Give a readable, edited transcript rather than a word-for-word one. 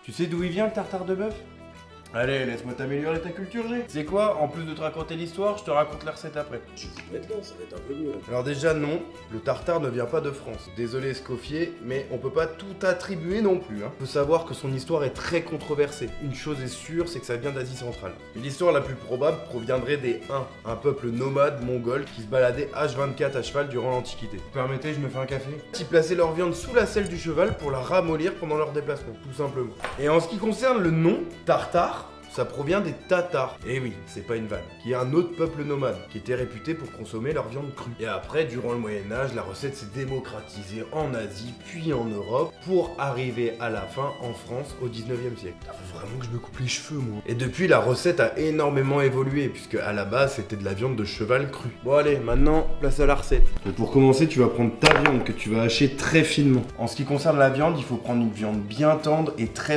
Tu sais d'où il vient le tartare de bœuf? Allez, laisse-moi t'améliorer ta culture G. Tu sais quoi? En plus de te raconter l'histoire, je te raconte la recette après. Je vais te mettre là, ça va être un peu mieux. Alors déjà non, le tartare ne vient pas de France. Désolé Escoffier, mais on peut pas tout attribuer non plus. Faut savoir que son histoire est très controversée. Une chose est sûre, c'est que ça vient d'Asie centrale. Et l'histoire la plus probable proviendrait des Huns, un peuple nomade mongol qui se baladait H24 à cheval durant l'Antiquité. Vous permettez, je me fais un café? Ils plaçaient leur viande sous la selle du cheval pour la ramollir pendant leur déplacement, tout simplement. Et en ce qui concerne le nom, tartare, ça provient des Tatars. Et oui, c'est pas une vanne. Qui est un autre peuple nomade, qui était réputé pour consommer leur viande crue. Et après, durant le Moyen-Âge, la recette s'est démocratisée en Asie, puis en Europe, pour arriver à la fin en France au 19e siècle. Faut vraiment que je me coupe les cheveux, moi. Et depuis, la recette a énormément évolué, puisque à la base, c'était de la viande de cheval crue. Bon allez, maintenant, place à la recette. Et pour commencer, tu vas prendre ta viande que tu vas hacher très finement. En ce qui concerne la viande, il faut prendre une viande bien tendre et très